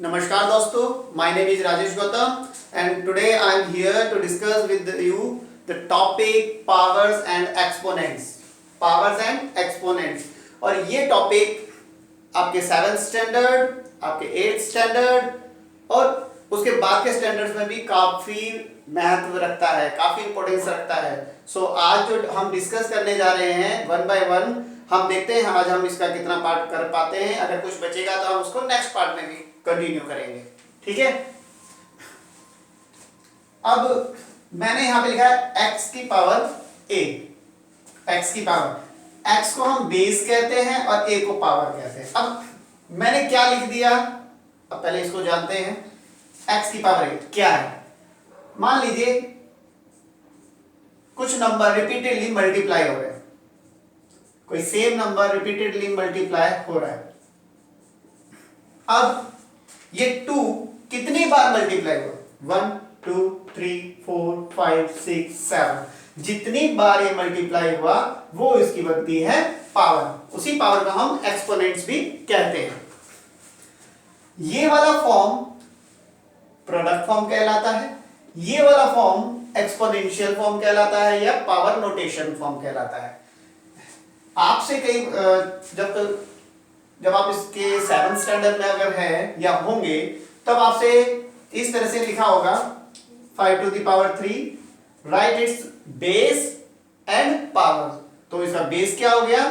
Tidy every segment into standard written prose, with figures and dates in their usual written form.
Namaskar दोस्तों, my name is Rajesh Gautam and today I am here to discuss with you the topic powers and exponents. Powers and exponents और ये topic आपके 7th standard, आपके 8th standard और उसके बाद के standards में भी काफ़ी महत्व रखता है, काफ़ी इंपॉर्टेंस रखता है। सो आज जो हम डिस्कस करने जा रहे हैं वन बाय वन, हम देखते हैं आज हम इसका कितना पार्ट कर पाते हैं। अगर कुछ बचेगा तो हम उसको नेक्स्ट पार्ट में भी कंटिन्यू करेंगे, ठीक है। अब मैंने यहां पे लिखा है x की पावर a, x की पावर, x को हम बेस कहते हैं और a को पावर कहते हैं। अब मैंने क्या लिख दिया, अब पहले इसको जानते हैं। x की पावर a क्या है? मान लीजिए कुछ नंबर रिपीटेडली मल्टीप्लाई हो रहे हैं, कोई सेम नंबर रिपीटेडली मल्टीप्लाई हो रहा है। अब ये 2 कितनी बार मल्टीप्लाई हुआ? 1 2 3 4 5 6 7, जितनी बार ये मल्टीप्लाई हुआ वो इसकी बनती है पावर। उसी पावर को हम एक्सपोनेंट्स भी कहते हैं। ये वाला फॉर्म प्रोडक्ट फॉर्म कहलाता है, ये वाला फॉर्म एक्सपोनेंशियल फॉर्म कहलाता है या पावर नोटेशन फॉर्म कहलाता है। आपसे कई जब आप इसके 7th स्टैंडर्ड में अगर है या होंगे तब आपसे इस तरह से लिखा होगा 5 to the power 3, right it's base and power. तो इसका बेस क्या हो गया?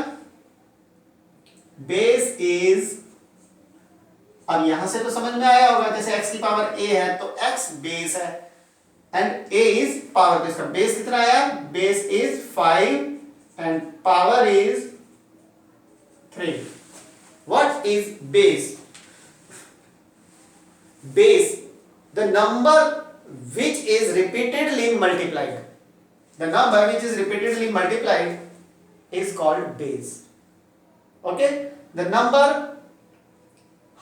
बेस इज, अब यहां से तो समझ में आया होगा, जैसे x की पावर a है तो x बेस है एंड a इज पावर। तो इसका बेस कितना आया? Base is 5 and power is 3। What is base? Base, the number which is repeatedly multiplied. The number which is repeatedly multiplied is called base. Okay? The number,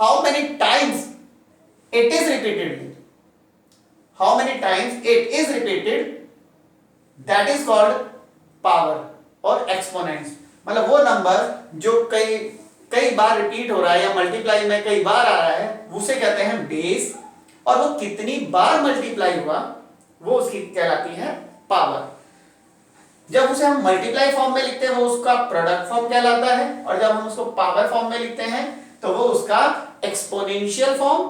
how many times it is repeatedly, how many times it is repeated, that is called power or exponents. मतलब वो number जो कई बार repeat हो रहा है या multiply में कई बार आ रहा है, उसे कहते हैं बेस। और वो कितनी बार मल्टीप्लाई हुआ वो उसकी कहलाती है पावर। जब उसे हम मल्टीप्लाई फॉर्म में लिखते हैं वो उसका प्रोडक्ट फॉर्म कहलाता है, और जब हम उसको पावर फॉर्म में लिखते हैं तो वो उसका एक्सपोनेंशियल फॉर्म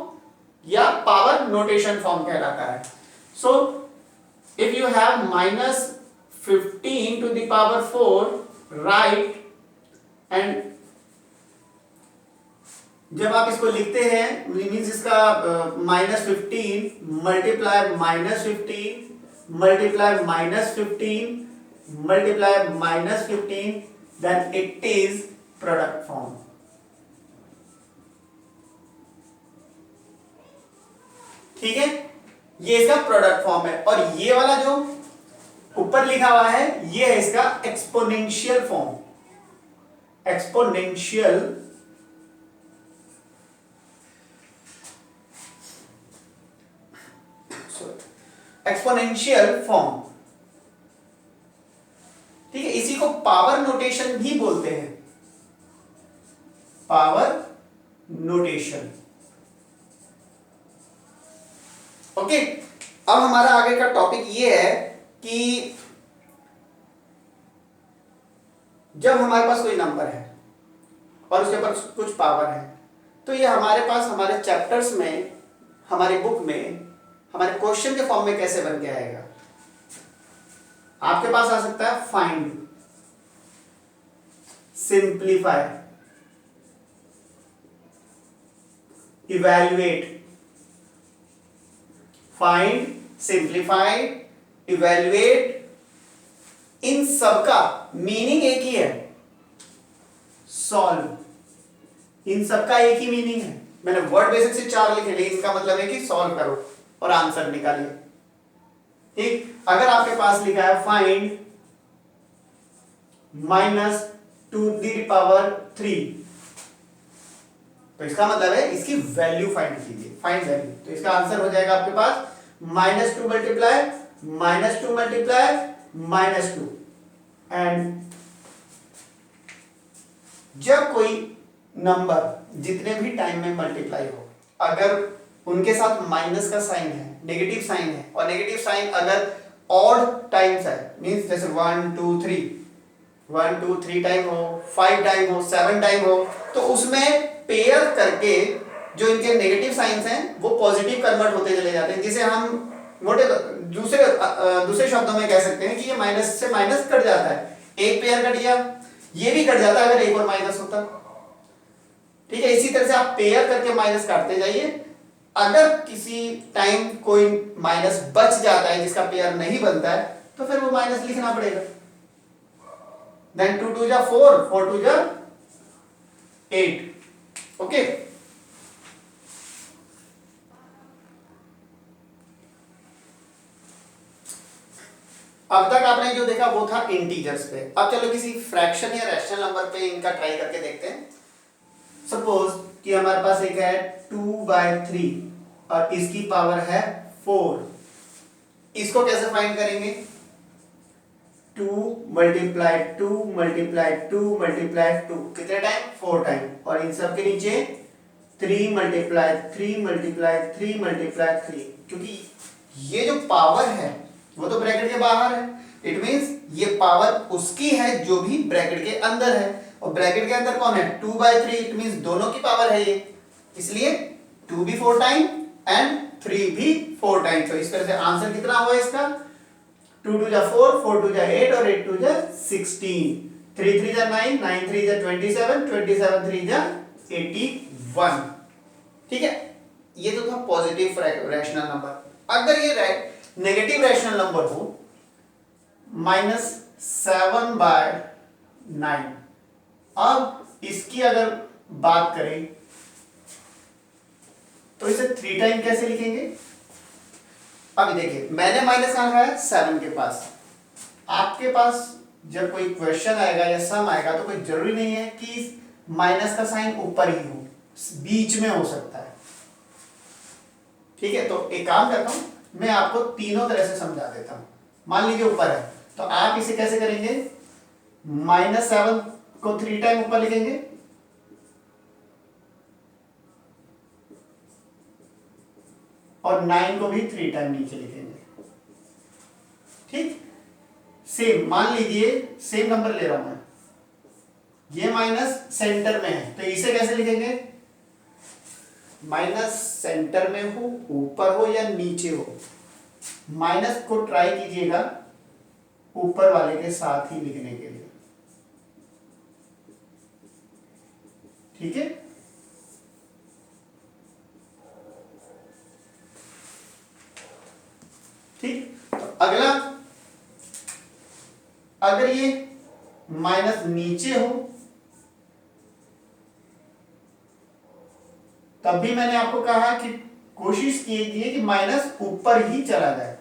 या पावर नोटेशन फॉर्म कहलाता है। So if you have -15 to the power 4, right, and जब आप इसको लिखते हैं मीन्स इसका -15 multiply -15 multiply -15 multiply -15, then it is product form. ठीक है, ये इसका प्रोडक्ट फॉर्म है। और ये वाला जो ऊपर लिखा हुआ है ये है इसका एक्सपोनेंशियल फॉर्म। एक्सपोनेंशियल फॉर्म, ठीक है। इसी को पावर नोटेशन भी बोलते हैं, पावर नोटेशन। ओके, अब हमारा आगे का टॉपिक ये है कि जब हमारे पास कोई नंबर है और उसके ऊपर कुछ पावर है तो ये हमारे पास हमारे चैप्टर्स में, हमारी बुक में, हमारे क्वेश्चन के फॉर्म में कैसे बन के आएगा। आपके पास आ सकता है find, simplify, evaluate. Find, simplify, evaluate, इन सबका मीनिंग एक ही है, सॉल्व। इन सबका एक ही मीनिंग है। मैंने वर्ड बेसिक से 4 लिखे, लेकिन इसका मतलब है कि सॉल्व करो और आंसर निकालिए। ठीक, अगर आपके पास लिखा है फाइंड -2 to the power 3, तो इसका मतलब है इसकी वैल्यू फाइंड कीजिए, फाइंड वैल्यू। तो इसका आंसर हो जाएगा आपके पास -2 मल्टीप्लाई -2 मल्टीप्लाई -2। एंड जब कोई नंबर जितने भी टाइम में मल्टीप्लाई हो, अगर उनके साथ माइनस का साइन है, नेगेटिव साइन है, और नेगेटिव साइन अगर ऑड टाइम्स है, मींस जैसे 1 2 3 1 2 3 टाइम हो, 5 टाइम हो, 7 टाइम हो, तो उसमें पेयर करके जो इनके नेगेटिव साइंस हैं वो पॉजिटिव कन्वर्ट होते चले जाते हैं, जिसे हम मोटे दूसरे शब्दों में कह सकते हैं कि ये माइनस से माइनस कट जाता है। एक पेयर कट गया, ये भी कट जाता अगर एक और माइनस होता। ठीक है, इसी तरह से आप पेयर करके माइनस काटते जाइए। अगर किसी टाइम कोई माइनस बच जाता है जिसका पेयर नहीं बनता है, तो फिर वो माइनस लिखना पड़ेगा। देन 2 2 जा 4, 4 2 जा 8। ओके, अब तक आपने जो देखा वो था इंटीजर्स पे। अब चलो किसी फ्रैक्शन या रैशनल नंबर पे इनका ट्राई करके देखते हैं। सपोज कि हमारे पास एक है 2/3 और इसकी पावर है 4। इसको कैसे फाइंड करेंगे? 2 मल्टीप्लाई 2 मल्टीप्लाई 2 मल्टीप्लाई 2, कितने टाइम? 4 टाइम। और इन सब के नीचे 3 मल्टीप्लाई 3 मल्टीप्लाई 3 मल्टीप्लाई 3, क्योंकि ये जो पावर है वो तो ब्रैकेट के बाहर है। इट मींस ये पावर उसकी है जो भी ब्रैकेट के अंदर है, और ब्रैकेट के अंदर कौन है? 2/3। इट मींस दोनों की पावर है ये, इसलिए 2 भी 4 टाइम एंड 3 भी 4 टाइम। तो इस तरह से आंसर कितना हुआ इसका? 2 2 जा 4, 4 2 जा 8 और 8 2 जा 16, 3 3 जा 9, 9 3 जा 27, 27 3 जा 81। ठीक है, ये तो था पॉजिटिव रैशनल नंबर। अगर ये नेगेटिव रैशनल नंबर हो -7/9, अब इसकी अगर बात करें तो इसे 3 टाइम कैसे लिखेंगे? अभी देखिए, मैंने माइनस कहां लगाया? 7 के पास। आपके पास जब कोई क्वेश्चन आएगा या सम आएगा तो कोई जरूरी नहीं है कि माइनस का साइन ऊपर ही हो, बीच में हो सकता है। ठीक है, तो एक काम करता हूं, मैं आपको तीनों तरह से समझा देता हूं। मान लीजिए ऊपर है, तो आप इसे कैसे करेंगे? -7 को 3 टाइम ऊपर लिखेंगे, और 9 को भी 3 टाइम नीचे लिखेंगे। ठीक, सेम मान लीजिए, सेम नंबर ले रहा हूं मैं, ये माइनस सेंटर में है, तो इसे कैसे लिखेंगे? माइनस सेंटर में हो, ऊपर हो या नीचे हो, माइनस को ट्राई कीजिएगा ऊपर वाले के साथ ही लिखने के लिए। ठीक है, ठीक। तो अगला, अगर ये माइनस नीचे हो तब भी मैंने आपको कहा कि कोशिश कीजिए कि माइनस ऊपर ही चला जाए,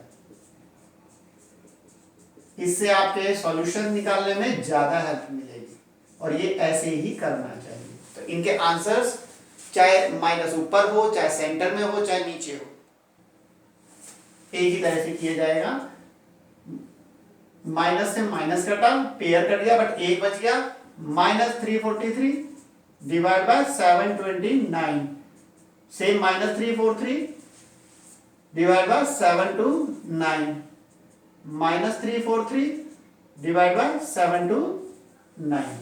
इससे आपके सॉल्यूशन निकालने में ज्यादा हेल्प मिलेगी, और ये ऐसे ही करना चाहिए। तो इनके आंसर्स चाहे माइनस ऊपर हो, चाहे सेंटर में हो, चाहे नीचे हो, एक ही तरह से किया जाएगा। माइनस से माइनस कटा, पेयर कट गया, बट एक बच गया। -343 divide by 729, same -343 divide by 729, -343 divide by 729।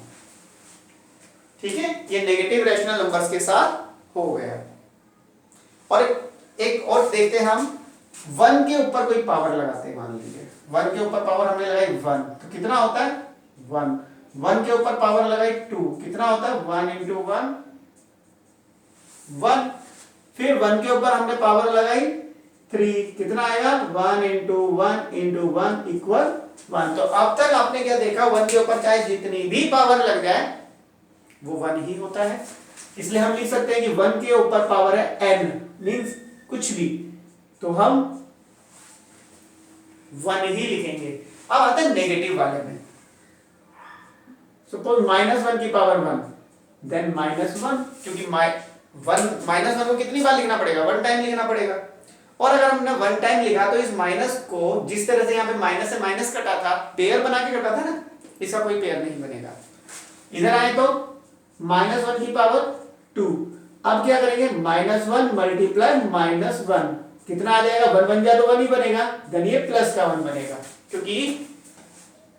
ठीक है, ये नेगेटिव रैशनल नंबर्स के साथ हो गया। और एक और देखते हैं हम, 1 के ऊपर कोई पावर लगाते हैं। मान लीजिए 1 के ऊपर पावर हमने लगाई 1, तो कितना होता है? 1। 1 के ऊपर पावर लगाई 2, कितना होता है? 1 × 1 1। फिर 1 के ऊपर हमने पावर लगाई 3, कितना आएगा? 1 × 1 × 1 = 1। तो अब तक आपने क्या देखा? 1 के ऊपर चाहे जितनी भी पावर लग जाए वो 1 ही होता है। इसलिए हम लिख सकते हैं कि 1 के ऊपर पावर है n, मींस कुछ भी, तो हम 1 ही लिखेंगे। अब आते हैं नेगेटिव वाले में। सपोज -1 की पावर 1, देन -1, क्योंकि -1 को कितनी बार लिखना पड़ेगा? 1 टाइम लिखना पड़ेगा। और अगर हमने 1 टाइम लिखा तो इस माइनस को, जिस तरह से यहाँ पे माइनस से माइनस कटा था, पेयर बना के कटा था ना, इसका कोई पेयर नहीं बनेगा। इधर आए तो -1 की पावर 2, अब क्या करेंगे, -1 मल्टीप्लाई -1 कितना आ जाएगा, 1 बन जाए तो 1 ही बनेगा, देन ये प्लस का 1 बनेगा, क्योंकि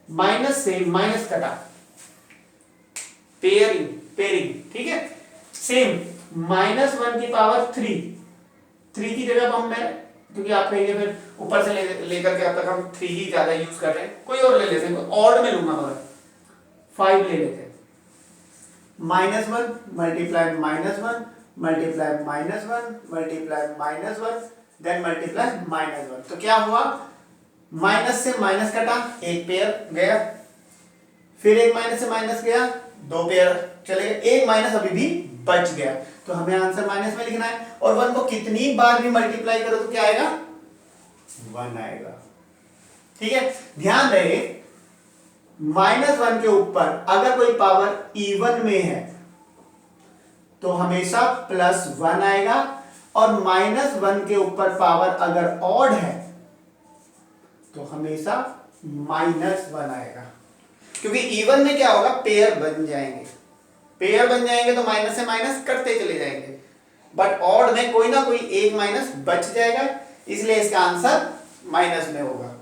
माइनस से माइनस कटा, पेयरिंग पेयरिंग, ठीक है। सेम -1 की पावर 3 की जगह पर मैं, क्योंकि आप कहेंगे फिर ऊपर से लेकर के अब तक हम 3 ही ज्यादा यूज कर रहे हैं, कोई और ले लेते हैं, ऑड में लूंगा मगर 5 ले लेते हैं। -1 multiply -1 multiply -1 multiply -1 then multiply -1, तो क्या हुआ, माइनस से माइनस कटा, एक पेयर गया, फिर एक माइनस से माइनस गया, 2 पेयर चले गए, एक माइनस अभी भी बच गया, तो हमें आंसर माइनस में लिखना है, और 1 को कितनी बार भी मल्टीप्लाई करो तो क्या आएगा, 1 आएगा, ठीक है। ध्यान रहे -1 के ऊपर अगर कोई पावर इवन में है तो हमेशा +1 आएगा, और -1 के ऊपर पावर अगर ऑड है तो हमेशा -1 आएगा, क्योंकि इवन में क्या होगा, पेयर बन जाएंगे, पेयर बन जाएंगे तो माइनस से माइनस कटते चले जाएंगे, बट ऑड में कोई ना कोई एक माइनस बच जाएगा, इसलिए इसका आंसर माइनस में होगा।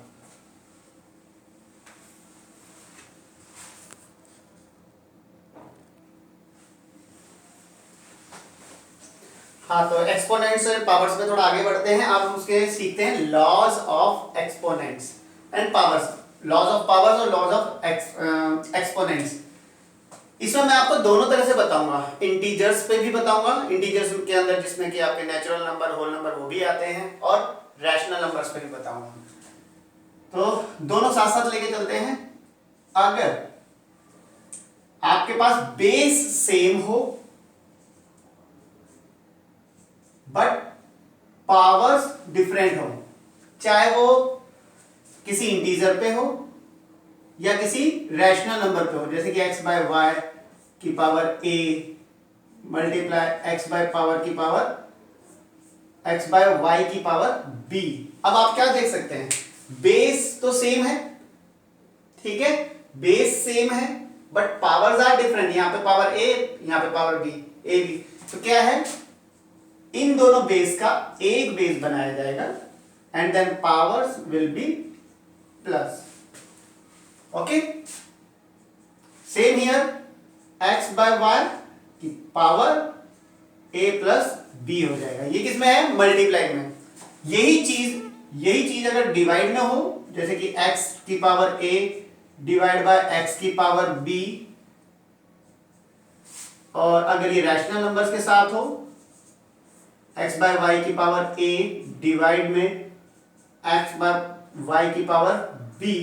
हाँ, तो एक्सपोनेंट्स और पावर्स में थोड़ा आगे बढ़ते हैं, आप उसके सीखते हैं laws of exponents and powers, laws of powers और लॉज ऑफ एक्सपोनेंट्स। इसमें मैं आपको दोनों तरह से बताऊंगा, इंटीजर्स पे भी बताऊंगा, इंटीजर्स के अंदर जिसमें कि आपके नेचुरल नंबर, होल नंबर वो भी आते हैं, और रैशनल नंबर्स पे भी बताऊंगा, तो दोनों साथ साथ लेके चलते हैं। अगर आपके पास बेस सेम हो बट पावर्स डिफरेंट हो, चाहे वो किसी इंटीजर पे हो या किसी रैशनल नंबर पे हो, जैसे कि x बाय वाई की power a multiply x by power की पावर x बाय वाई की पावर b। अब आप क्या देख सकते हैं, बेस तो सेम है, ठीक है, बेस सेम है बट पावर्स आर डिफरेंट, यहां पे पावर a, यहां पे पावर b, a b, तो क्या है, इन दोनों बेस का एक बेस बनाया जाएगा and then powers will be plus, okay. Same here x by Y की पावर a प्लस b हो जाएगा, ये किसमें है, मल्टीप्लाई में। यही चीज अगर डिवाइड में हो, जैसे कि x की power a divide by x की पावर b, और अगर ये रैशनल नंबर्स के साथ हो, x बाय वाई की पावर a डिवाइड में x बाय वाई की पावर b,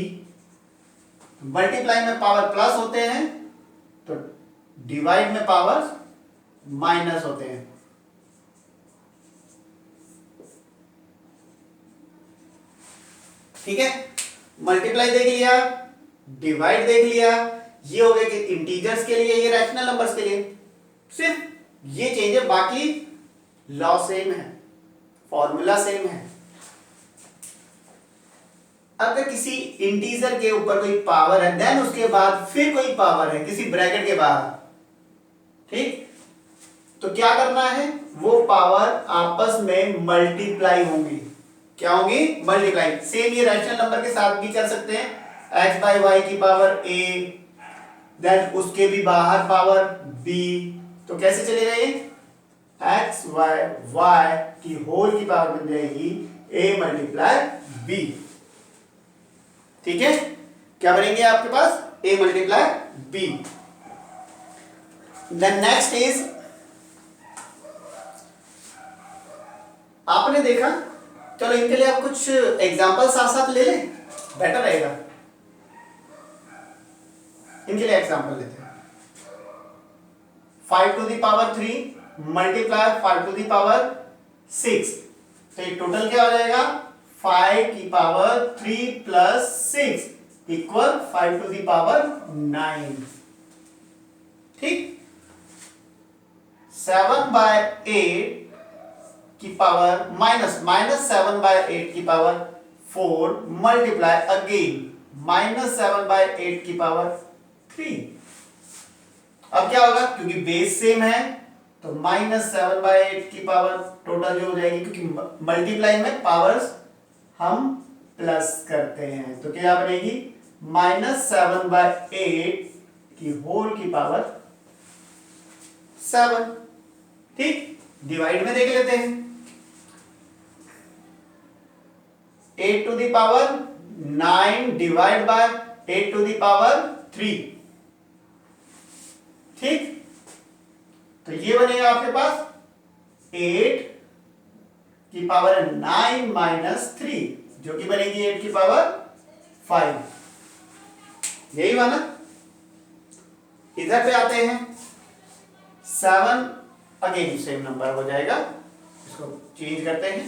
मल्टीप्लाई में पावर प्लस होते हैं तो डिवाइड में पावर माइनस होते हैं, ठीक है। मल्टीप्लाई देख लिया, डिवाइड देख लिया, ये हो गया कि इंटीजर्स के लिए, ये रैशनल नंबर्स के लिए, सिर्फ ये चेंज है, बाकी लॉ सेम है, फॉर्मूला सेम है। अगर किसी इंटीजर के ऊपर कोई पावर है देन उसके बाद फिर कोई पावर है किसी ब्रैकेट के बाहर, ठीक, तो क्या करना है, वो पावर आपस में मल्टीप्लाई होंगी, क्या होंगी, मल्टीप्लाई। सेम ये रैशनल नंबर के साथ भी कर सकते हैं, x बाय वाई की पावर a देन उसके भी बाहर पावर b, तो कैसे चलेगा ये, x बाय वाई की होल की पावर बन जाएगी a मल्टीप्लाई b, ठीक है। क्या बनेंगे आपके पास, a multiply b। Then next is, आपने देखा, चलो इनके लिए आप कुछ एग्जांपल साथ साथ ले लें, बेटर रहेगा। इनके लिए एग्जांपल लेते हैं, 5 to the power 3 multiply 5 to the power 6, तो ये टोटल क्या हो जाएगा, 5 की पावर 3 plus 6 equal 5 to the power 9, ठीक। 7 बाय 8 की पावर माइनस 7 बाय 8 की पावर 4 मल्टीप्लाई अगेन -7 बाय 8 की पावर 3। अब क्या होगा, क्योंकि बेस सेम है तो -7/8 की पावर टोटल जो हो जाएगी, क्योंकि मल्टीप्लाई में पावर्स हम प्लस करते हैं, तो क्या बनेगी -7/8 की होल की पावर 7। ठीक, डिवाइड में देख लेते हैं। 8 to the power 9 divide by 8 to the power 3। ठीक, तो ये बनेगा आपके पास 8 की पावर 9 माइनस 3, जो कि बनेगी 8 की पावर 5। यही बना। इधर पे आते हैं 7, अगेन सेम नंबर हो जाएगा, इसको चेंज करते हैं।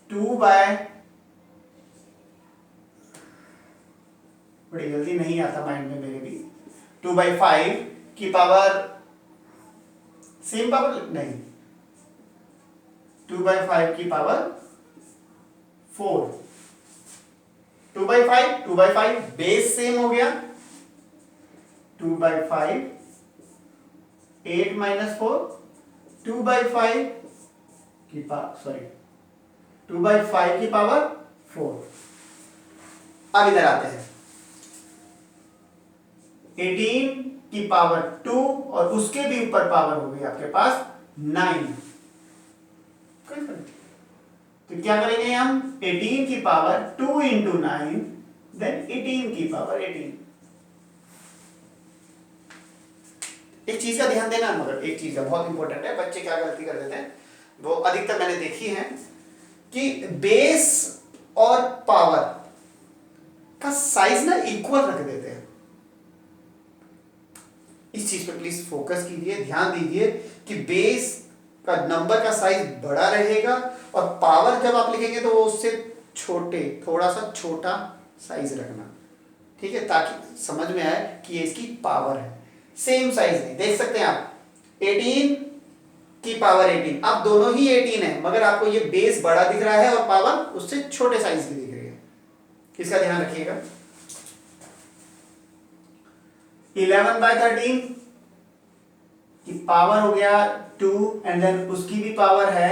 2 बाय, बड़ी जल्दी नहीं आता माइंड में मेरे भी, 2/5 की पावर, सेम पावर नहीं, 2/5 की पावर 4। 2/5 बेस सेम हो गया, 2/5 8 माइनस 4, 2/5 की पावर, सॉरी 2/5 की पावर 4। अब इधर आते हैं 18 की पावर 2 और उसके भी ऊपर पावर हो गई आपके पास 9। तो क्या करेंगे हम, 18 की पावर 2 इंटू 9, देन 18 की पावर 18। एक चीज का ध्यान देना, मगर एक चीज का बहुत इंपॉर्टेंट है, बच्चे क्या गलती कर देते हैं, वो अधिकतर मैंने देखी है कि बेस और पावर का साइज ना इक्वल रख देते हैं। इस चीज पर प्लीज फोकस कीजिए, ध्यान दीजिए कि बेस का नंबर का साइज बड़ा रहेगा और पावर जब आप लिखेंगे तो वो उससे छोटे, थोड़ा सा छोटा साइज रखना, ठीक है, ताकि समझ में आए कि ये इसकी पावर है। सेम साइज नहीं, देख सकते हैं आप 18 की पावर 18, अब दोनों ही 18 है, मगर आपको ये बेस बड़ा दिख रहा है और पावर उससे छोटे साइज की दिख रही है, इसका ध्यान रखिएगा। 11/13 की पावर हो गया 2 एंड देन उसकी भी पावर है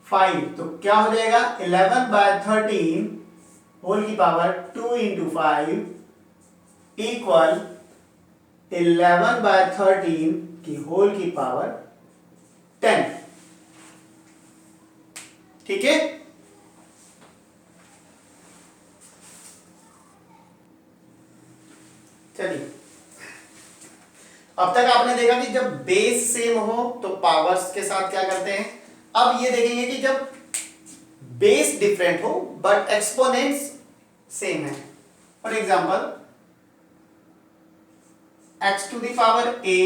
5, तो क्या हो जाएगा 11/13 होल की पावर 2 इंटू 5 इक्वल 11/13 की होल की पावर 10। ठीक है, चलिए अब तक आपने देखा कि जब बेस सेम हो तो पावर्स के साथ क्या करते हैं। अब ये देखेंगे कि जब बेस डिफरेंट हो बट एक्सपोनेंट्स सेम है। For example x to the power a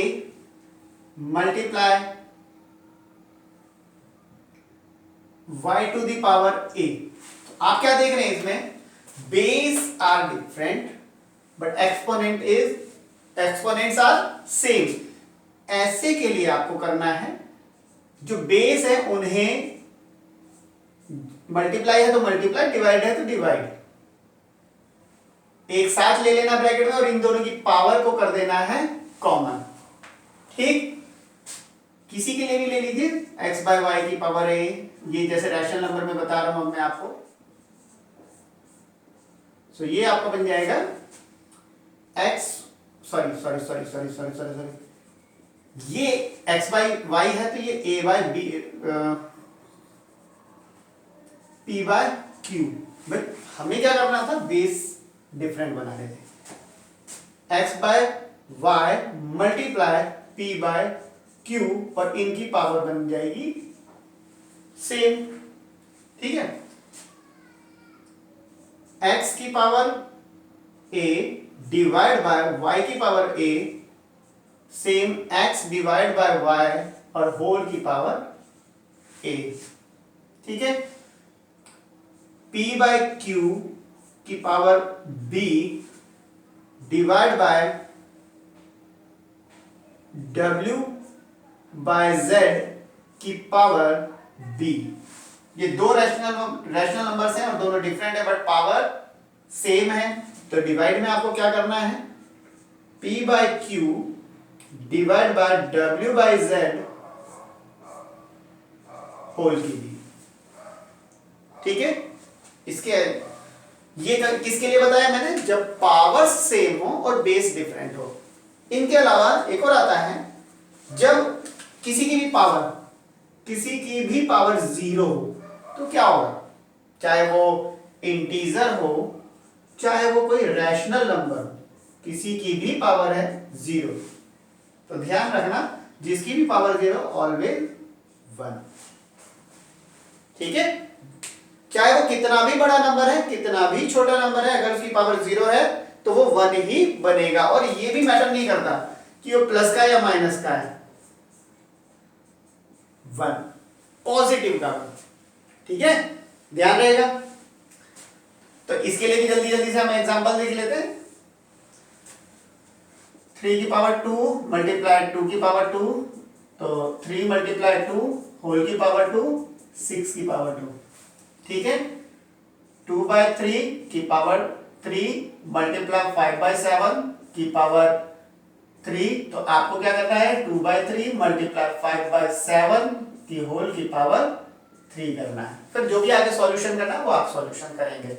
multiply y to the power a। आप क्या देख रहे हैं इसमें, base are different but exponents are same. ऐसे के लिए आपको करना है, जो बेस है उन्हें मल्टीप्लाई है तो मल्टीप्लाई, डिवाइड है तो डिवाइड, एक साथ ले लेना ब्रैकेट में और इन दोनों की पावर को कर देना है कॉमन। ठीक, किसी के लिए भी ले लीजिए x/y की पावर a, ये जैसे रैशनल नंबर में बता रहा हूं मैं आपको। सो ये आपका बन जाएगा x, सॉरी ये x/y है तो ये p/q। बट हमें क्या करना था, बेस डिफरेंट बना रहे थे। x/y मल्टीप्लाई p/q और इनकी पावर बन जाएगी सेम। ठीक है, x की power a divide by y की power a same x divide by y और होल की पावर a। ठीक है, p/q की power b divide by w/z की पावर b। ये दो रैशनल नंबर्स हैं और दोनों डिफरेंट है बट पावर सेम है, तो डिवाइड में आपको क्या करना है, p/q divide by W by Z whole cube. ठीक है, इसके ये किसके लिए बताया मैंने, जब पावर सेम हो और बेस डिफरेंट हो। इनके अलावा एक और आता है, जब किसी की भी पावर 0 हो तो क्या होगा, चाहे वो इंटीजर हो चाहे वो कोई रैशनल नंबर हो, किसी की भी पावर है 0, तो ध्यान रखना जिसकी भी पावर 0 ऑलवेज 1। ठीक है, चाहे वो कितना भी बड़ा नंबर है कितना भी छोटा नंबर है, अगर उसकी पावर 0 है तो वो 1 ही बनेगा। और ये भी मैटर नहीं करता कि वो प्लस का या माइनस का है, 1 पॉजिटिव का। ठीक है, ध्यान रहेगा। तो इसके लिए भी जल्दी जल्दी से हम एग्जांपल देख लेते हैं। 3 की पावर 2 मल्टीप्लाई 2 की पावर 2, तो 3 मल्टीप्लाई 2 होल की पावर 2 6 की पावर 2। ठीक है, 2/3 की पावर 3 मल्टीप्लाई 5/7 की पावर 3, तो आपको क्या करना है 2/3 मल्टीप्लाई 5/7 की होल की पावर 3 करना है। फिर जो भी आगे सॉल्यूशन करना है वो आप सॉल्यूशन करेंगे।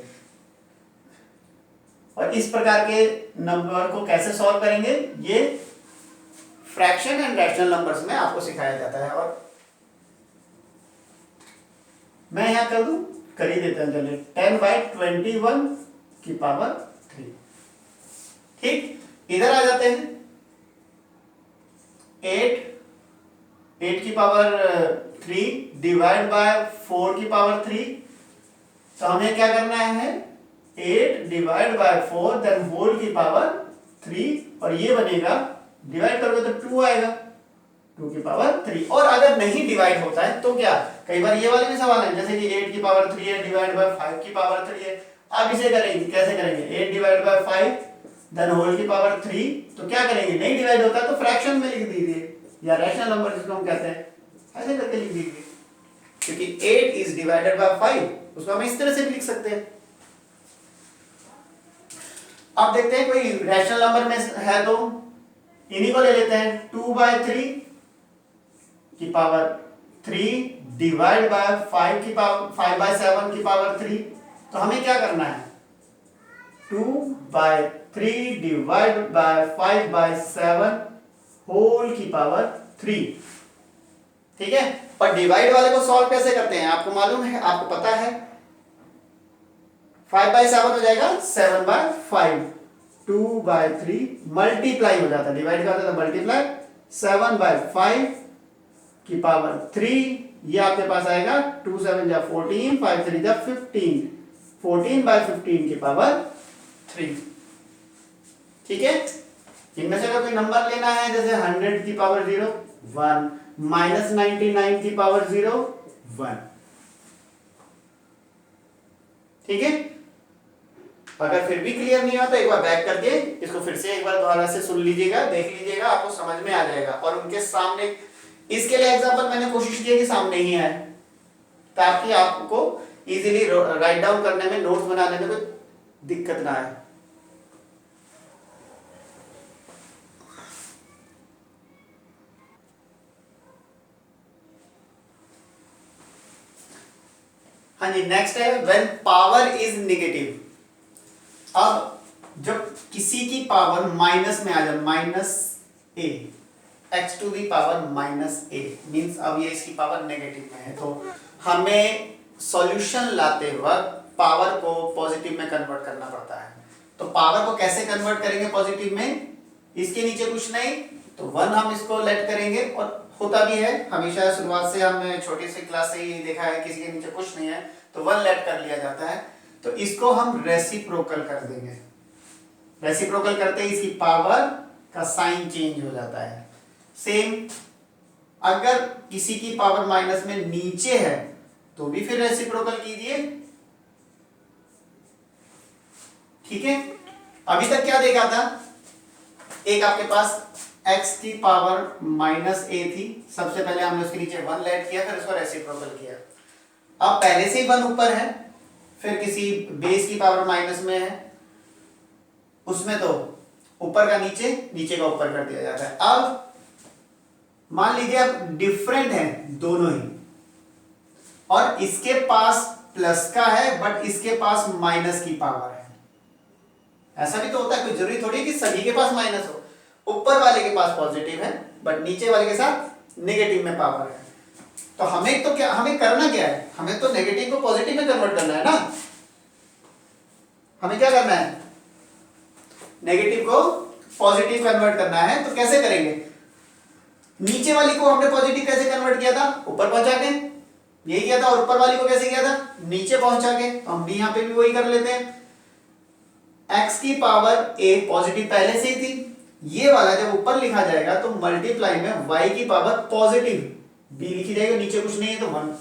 और इस प्रकार के नंबर को कैसे सॉल्व करेंगे ये फ्रैक्शन एंड रैशनल नंबर्स में आपको सिखाया जाता है। और मैं यहां कर ही देता हूं, चलिए 10/21 की पावर 3। ठीक, इधर आ जाते हैं 8 की पावर 3 डिवाइड बाय 4 की पावर 3, तो हमें क्या करना है 8 डिवाइड बाय 4 देन होल की पावर 3, और ये बनेगा डिवाइड करोगे तो 2 आएगा 2 की पावर 3। और अगर नहीं डिवाइड होता है तो क्या, कई बार ये वाले भी सवाल है, जैसे कि 8 की पावर 3 है डिवाइड बाय 5 की पावर 3 है। अब इसे करेंगे, कैसे करेंगे 8 डिवाइड बाय 5 देन होल की पावर 3, तो क्या करेंगे, नहीं डिवाइड होता है तो फ्रैक्शन में लिख दीजिए, या रैशनल नंबर जिसको हम कहते हैं ऐसे करके लिख दीजिए, क्योंकि 8 इज डिवाइडेड बाय 5, उसको हम इस तरह से भी लिख सकते हैं। अब देखते हैं कोई रैशनल नंबर में है तो इन्हीं को ले लेते हैं। 2/3 की पावर 3 डिवाइड बाय 5 की पावर 5/7 की पावर 3, तो हमें क्या करना है 2/3 डिवाइड बाय 5/7 होल की पावर 3। ठीक है, पर डिवाइड वाले को सॉल्व कैसे करते हैं आपको मालूम है, आपको पता है 5/7 हो जाएगा 7/5, 2/3 मल्टीप्लाई हो जाता है, डिवाइड का होता है मल्टीप्लाई 7/5 की पावर 3, ये आपके पास आएगा 2 7 जा 14 5 3 जा 15, 14/15 की पावर 3। ठीक है, इनमें से अगर कोई नंबर लेना है जैसे 100 की पावर 0 1, -99 की पावर 0 1। ठीक है, अगर फिर भी क्लियर नहीं हुआ तो एक बार बैक करके इसको फिर से एक बार दोबारा से सुन लीजिएगा, देख लीजिएगा, आपको समझ में आ जाएगा। और उनके सामने, इसके लिए एग्जांपल मैंने कोशिश की है कि सामने ही है, ताकि आपको इजीली राइट डाउन करने में, नोट्स बनाने में कोई दिक्कत ना आए। हाँ जी, नेक्स्ट है व्हेन पावर इज नेगेटिव। अब जब किसी की पावर माइनस में आ जाए, -a x to the power -a means अब ये इसकी पावर नेगेटिव में है, तो हमें सॉल्यूशन लाते वक्त पावर को पॉजिटिव में कन्वर्ट करना पड़ता है। तो पावर को कैसे कन्वर्ट करेंगे पॉजिटिव में, इसके नीचे कुछ नहीं तो 1 हम इसको लेट करेंगे, और होता भी है हमेशा, शुरुआत से हमने छोटी सी क्लास से ही देखा है, किसी के नीचे कुछ नहीं है तो 1 लेट कर लिया जाता है। तो इसको हम रेसिप्रोकल कर देंगे, रेसिप्रोकल करते ही इसकी पावर का साइन चेंज हो जाता है। सेम अगर किसी की पावर माइनस में नीचे है तो भी फिर रेसिप्रोकल कीजिए। ठीक है, अभी तक क्या देखा था, एक आपके पास x की पावर -a थी, सबसे पहले हमने उसके नीचे 1 लेट किया, फिर उसको रेसिप्रोकल किया। अब पहले से ही 1 ऊपर है, फिर किसी बेस की पावर माइनस में है, उसमें तो ऊपर का नीचे, नीचे का ऊपर कर दिया जाता है। अब मान लीजिए अब डिफरेंट है दोनों ही, और इसके पास प्लस का है बट इसके पास माइनस की पावर है। ऐसा भी तो होता है, कोई जरूरी थोड़ी है कि सभी के पास माइनस हो। ऊपर वाले के पास पॉजिटिव है बट नीचे वाले के साथ नेगेटिव में पावर है। तो हमें तो क्या, हमें करना क्या है, हमें तो नेगेटिव को पॉजिटिव में कन्वर्ट करना है ना। हमें क्या करना है, नेगेटिव को पॉजिटिव कन्वर्ट करना है। तो कैसे करेंगे, नीचे वाली को हमने पॉजिटिव कैसे कन्वर्ट किया था, ऊपर पहुंचा के, यही किया था। और ऊपर वाली को कैसे किया था, नीचे पहुंचा के। तो हम भी यहां पे भी वही कर लेते हैं। x की पावर a पॉजिटिव पहले से ही थी, ये वाला जब ऊपर लिखा जाएगा तो मल्टीप्लाई में y की पावर पॉजिटिव b लिखी जाएगी, नीचे कुछ नहीं है तो 1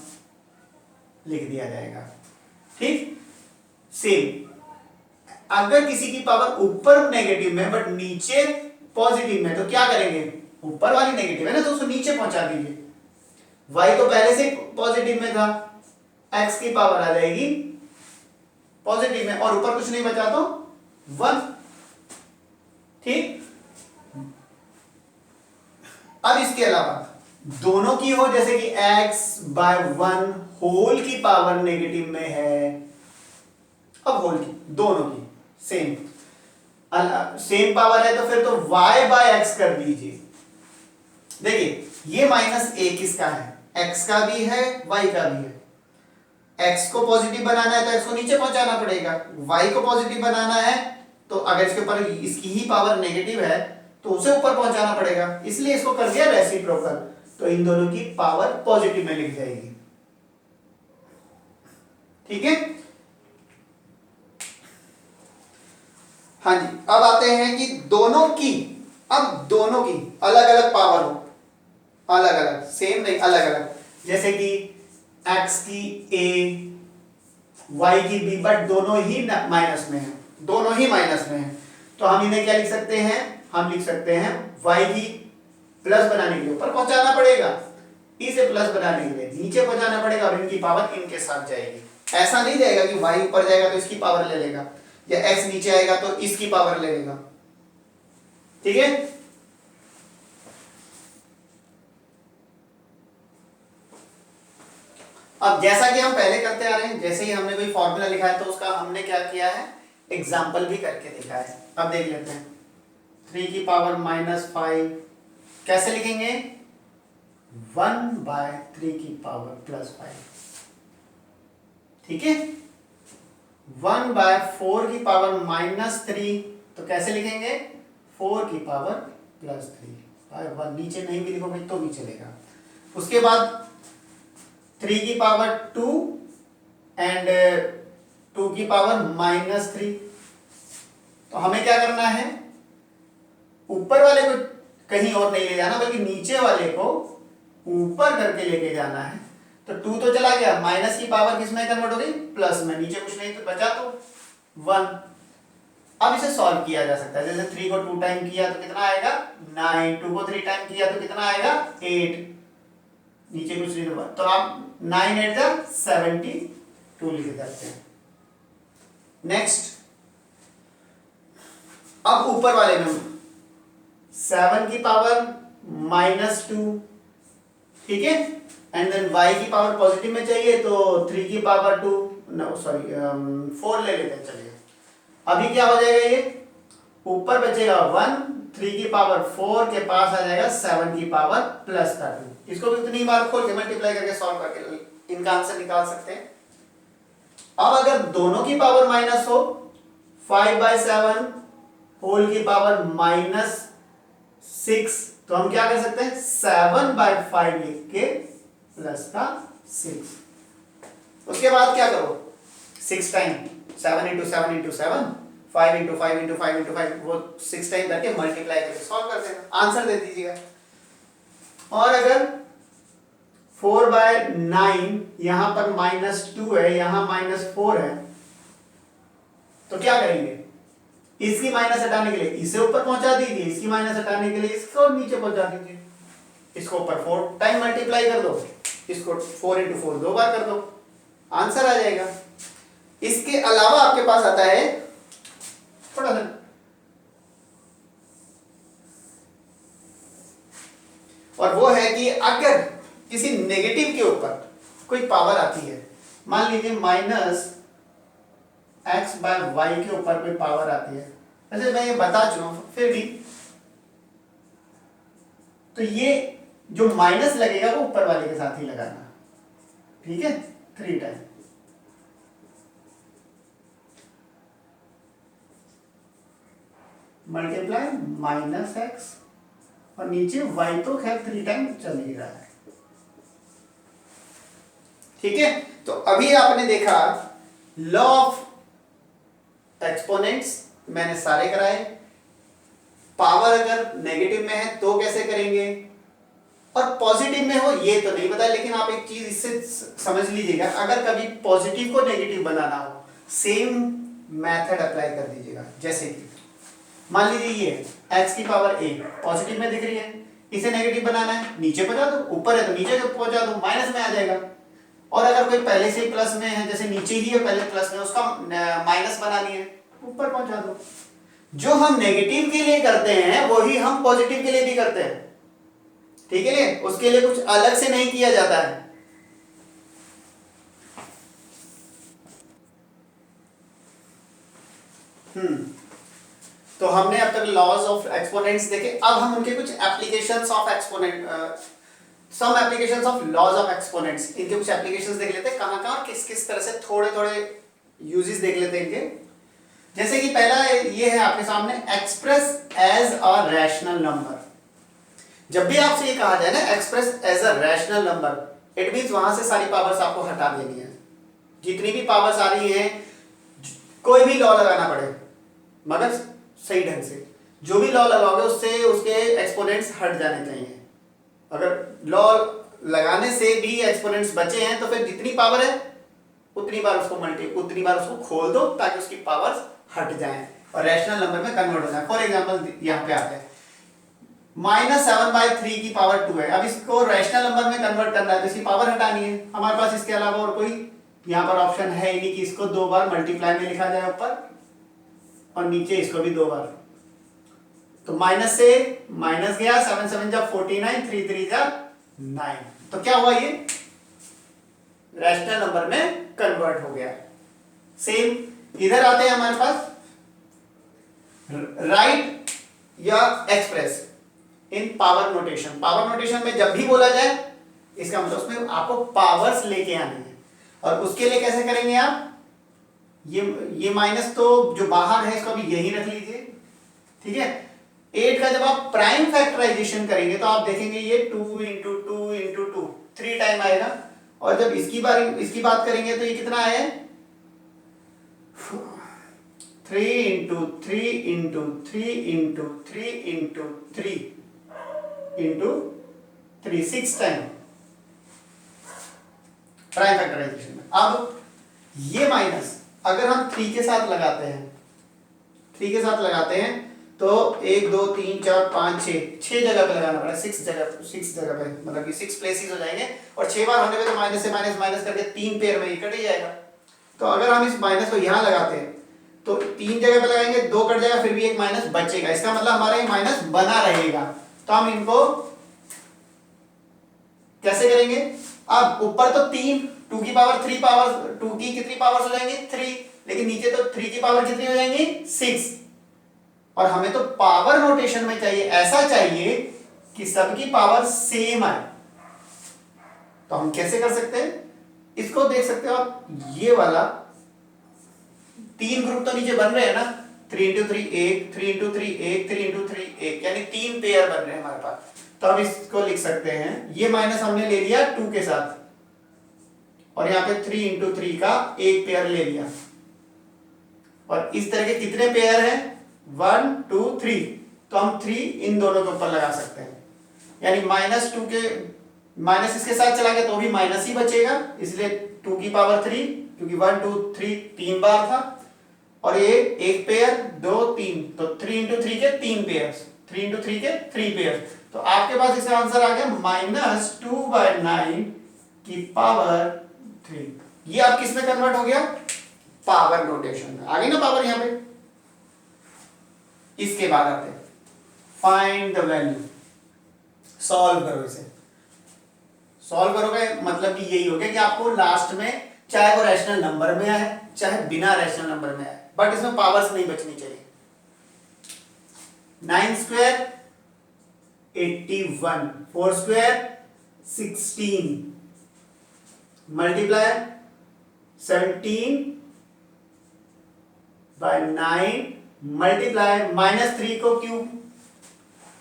लिख दिया जाएगा। ठीक, सेम अगर किसी की पावर ऊपर नेगेटिव में बट नीचे पॉजिटिव में, तो क्या करेंगे, ऊपर वाली नेगेटिव है ना तो उसको नीचे पहुंचा दीजिए। y तो पहले से पॉजिटिव में था, x की पावर आ जाएगी पॉजिटिव में और ऊपर कुछ नहीं बचा तो 1। ठीक, अब इसके अलावा दोनों की हो, जैसे कि x/1 होल की पावर नेगेटिव में है। अब होल की दोनों की सेम पावर है तो फिर तो y/x कर दीजिए। देखिए ये -a किसका है, x का भी है y का भी है। x को पॉजिटिव बनाना है तो x को नीचे पहुंचाना पड़ेगा, y को पॉजिटिव बनाना है तो अगर इसके ऊपर इसकी ही पावर नेगेटिव है तो उसे ऊपर पहुंचाना पड़ेगा, इसलिए इसको कर दिया रेसिप्रोकल। तो इन दोनों की पावर पॉजिटिव में लिख जाएगी। ठीक है, हाँ जी। अब आते हैं कि दोनों की अलग अलग पावर हो, अलग अलग, सेम नहीं अलग अलग। जैसे कि x की a y की b, बट दोनों ही माइनस में है, दोनों ही माइनस में है। तो हम इन्हें क्या लिख सकते हैं, हम लिख सकते हैं y की प्लस बनाने के लिए ऊपर पहुंचाना पड़ेगा, इसे प्लस बनाने के लिए नीचे पहुंचाना पड़ेगा और इनकी पावर इनके साथ जाएगी। ऐसा नहीं जाएगा कि y ऊपर जाएगा तो इसकी पावर ले लेगा या x नीचे आएगा तो इसकी पावर ले लेगा। ठीक है, अब जैसा कि हम पहले करते आ रहे हैं, जैसे ही हमने कोई फॉर्मूला लिखा है तो उसका हमने क्या किया है, एग्जाम्पल भी करके देखा है। अब देख लेते हैं 3 की पावर -5 कैसे लिखेंगे, 1/3 की पावर +5। ठीक है, 1/4 की पावर -3 तो कैसे लिखेंगे, 4 की पावर +3/1। नीचे नहीं भी लिखोगे तो भी चलेगा। उसके बाद 3 की पावर 2 एंड 2 की पावर -3। तो हमें क्या करना है, ऊपर वाले को कहीं और नहीं ले जाना बल्कि नीचे वाले को ऊपर करके लेके जाना है। तो 2 तो चला गया, माइनस की पावर किस में कन्वर्ट हो गई, प्लस में, नीचे कुछ नहीं तो बचा तो 1। अब इसे सॉल्व किया जा सकता है। जैसे 3 को 2 टाइम किया तो कितना आएगा 9, 2 को 3 टाइम किया तो कितना आएगा 8, नीचे कुछ नहीं तो आप 9 8 जा 72 लिख देते हैं। नेक्स्ट, अब ऊपर वाले में 7 की पावर -2, ठीक है, एंड देन y की पावर पॉजिटिव में चाहिए तो 3 की पावर 2 4 ले लेते हैं। चलिए अभी क्या हो जाएगा, ये ऊपर बचेगा 1, 3 की पावर 4 के पास आ जाएगा 7 की पावर +2। इसको भी उतनी बार खोल के मल्टीप्लाई करके सॉल्व करके इनका आंसर निकाल सकते हैं। अब अगर दोनों की पावर माइनस हो, 5/7 होल की पावर -6, तो हम क्या कर सकते हैं 7/5 लिख के प्लस का 6। उसके बाद क्या करो, 6 टाइम 7 × 7 × 7, 5 × 5 × 5 × 5, वो 6 टाइम करके मल्टीप्लाई करके सॉल्व कर देना, आंसर दे दीजिएगा। और अगर 4/9 यहां पर -2 है, यहां -4 है, तो क्या करेंगे, इसकी माइनस हटाने के लिए इसे ऊपर पहुंचा दीजिए, इसकी माइनस हटाने के लिए इसको नीचे पहुंचा दीजिए। इसको ऊपर 4 टाइम मल्टीप्लाई कर दो, इसको 4 × 4 2 बार कर दो, आंसर आ जाएगा। इसके अलावा आपके पास आता है थोड़ा सा, और वो है कि अगर किसी नेगेटिव के ऊपर कोई पावर आती है, मान लीजिए माइनस एक्स बाय वाई के ऊपर कोई पावर आती है, वैसे मैं ये बता चुका हूं फिर भी, तो ये जो माइनस लगेगा वो ऊपर वाले के साथ ही लगाना, ठीक है, 3 टाइम। मल्टीप्लाई माइनस एक्स और नीचे वाई तो खैर 3 टाइम चल ही रहा है, ठीक है। तो अभी आपने देखा लॉ ऑफ एक्सपोनेंट्स मैंने सारे कराए, पावर अगर नेगेटिव में है तो कैसे करेंगे, और पॉजिटिव में हो ये तो नहीं पता, लेकिन आप एक चीज इससे समझ लीजिएगा, अगर कभी पॉजिटिव को नेगेटिव बनाना हो सेम मेथड अप्लाई कर दीजिएगा। जैसे कि मान लीजिए ये x की पावर a पॉजिटिव में दिख रही है, इसे नेगेटिव बनाना है, नीचे पहुंचा दो, ऊपर है तो नीचे पहुंचा दो, माइनस में आ जाएगा। और अगर कोई पहले से ही प्लस में है, जैसे नीचे ही है पहले प्लस में, उसका माइनस बनानी है, ऊपर पहुंचा दो। जो हम नेगेटिव के लिए करते हैं वही हम पॉजिटिव के लिए भी करते हैं, ठीक है, उसके लिए कुछ अलग से नहीं किया जाता है। तो हमने अब तक लॉज ऑफ एक्सपोनेंट्स देखे, अब हम उनके कुछ applications of exponent, some applications of laws of exponents, इनके कुछ एप्लीकेशंस देख लेते हैं, कहां-कहां और किस-किस तरह से थोड़े-थोड़े यूजेस देख लेते हैं इनके। जैसे कि पहला ये है आपके सामने, express as a rational number. जब भी आपसे ये कहा जाए ना express as a rational number, it means वहां से सारी पावर्स आपको हटा देनी है, जितनी भी पावर्स आ रही हैं, कोई भी लॉ लगाना पड़े मगर सही ढंग से, जो भी लॉ लगाओगे उससे उसके एक्सपोनेंट्स हट जाने चाहिए। अगर लॉ लगाने से भी एक्सपोनेंट्स बचे हैं तो फिर जितनी पावर है उतनी बार उसको खोल दो ताकि उसकी पावर्स हट जाएं और रैशनल नंबर में कन्वर्ट हो जाए। फॉर एग्जांपल यहाँ पे आते हैं -7/3 की पावर 2 है, अब इसको रैशनल नंबर में कन्वर्ट करना है तो इसकी पावर हटानी है। हमारे पास इसके अलावा और कोई यहाँ पर ऑप्शन है ही नहीं कि इसको 2 बार मल्टीप्लाई में लिखा जाए ऊपर और नीचे इसको भी 2 बार। तो माइनस से माइनस गया, 7 7 जा 49, 3 3 जा 9, तो क्या हुआ, ये रैशनल नंबर में कन्वर्ट हो गया। सेम इधर आते हैं हमारे पास राइट या express in power notation. Power notation में जब भी बोला जाए इसका मतलब उसमें आपको पावर्स लेके आनी है, और उसके लिए कैसे करेंगे आप, ये माइनस तो जो बाहर है इसको अभी यही रख लीजिए, ठीक है। 8 का जब आप प्राइम फैक्टराइजेशन करेंगे तो आप देखेंगे ये 2 इंटू 2 इंटू 2 3 टाइम आएगा, और जब इसकी बात करेंगे तो ये कितना है 3 into 3 into 3 into 3 into 3 into 3 6 time prime factorization में। अब ये माइनस अगर हम 3 के साथ लगाते हैं तो 1 2 3 4 5 6 जगह पे लगाना पड़ेगा, 6 जगह पे, मतलब कि 6 प्लेसेस हो जाएंगे, और 6 बार होने पे तो माइनस से माइनस करके 3 पेयर में ही कट ही जाएगा। तो अगर हम इस माइनस को यहाँ लगाते हैं तो 3 जगह पे लगाएंगे, 2 कट जाएगा, फिर भी एक माइनस बचेगा, इसका मतलब हमारा ये माइनस बना रहेगा। तो हम इनको कैसे करेंगे, अब ऊपर तो 3 2 की पावर 3 पावर 2 की कितनी पावर्स हो जाएंगी 3, लेकिन नीचे तो 3 की पावर कितनी हो जाएंगी 6, और हमें तो पावर नोटेशन में चाहिए, ऐसा चाहिए कि सबकी पावर सेम आए। तो हम कैसे कर सकते हैं, इसको देख सकते हो आप, ये वाला 3 ग्रुप तो नीचे बन रहे हैं ना, 3 इंटू 3 1, 3 इंटू 3 1, 3 इंटू 3 1, यानी 3 पेयर बन रहे हैं हमारे पास। तो हम इसको लिख सकते हैं, ये माइनस हमने ले लिया 2 के साथ, और यहाँ पे 3 इंटू 3 का एक पेयर ले लिया, और इस तरह के कितने पेयर हैं 1 2 3, तो हम 3 इन दोनों के ऊपर लगा सकते हैं, यानी -2 के माइनस इसके साथ चला गया तो भी माइनस ही बचेगा, इसलिए 2 की पावर 3, क्योंकि 1 2 3 3 बार था, और ये एक पेयर 2 3, तो 3 इंटू 3 के 3 पेयर्स, 3 इंटू 3 के 3 पेयर्स। तो आपके पास इसका आंसर आ गया -2/9 की पावर 3। ये आप किस में कन्वर्ट हो गया, पावर नोटेशन में आ गई ना पावर यहां पे। इसके बाद आते हैं फाइंड द वैल्यू। सॉल्व करो इसे। सॉल्व करोगे मतलब कि यही हो गया कि आपको लास्ट में चाहे वो रैशनल नंबर में आए चाहे बिना रैशनल नंबर में आए, बट इसमें पावर्स नहीं बचनी चाहिए। 9 square 81, 4 square 16, multiply 17 by 9 multiply -3 को क्यूब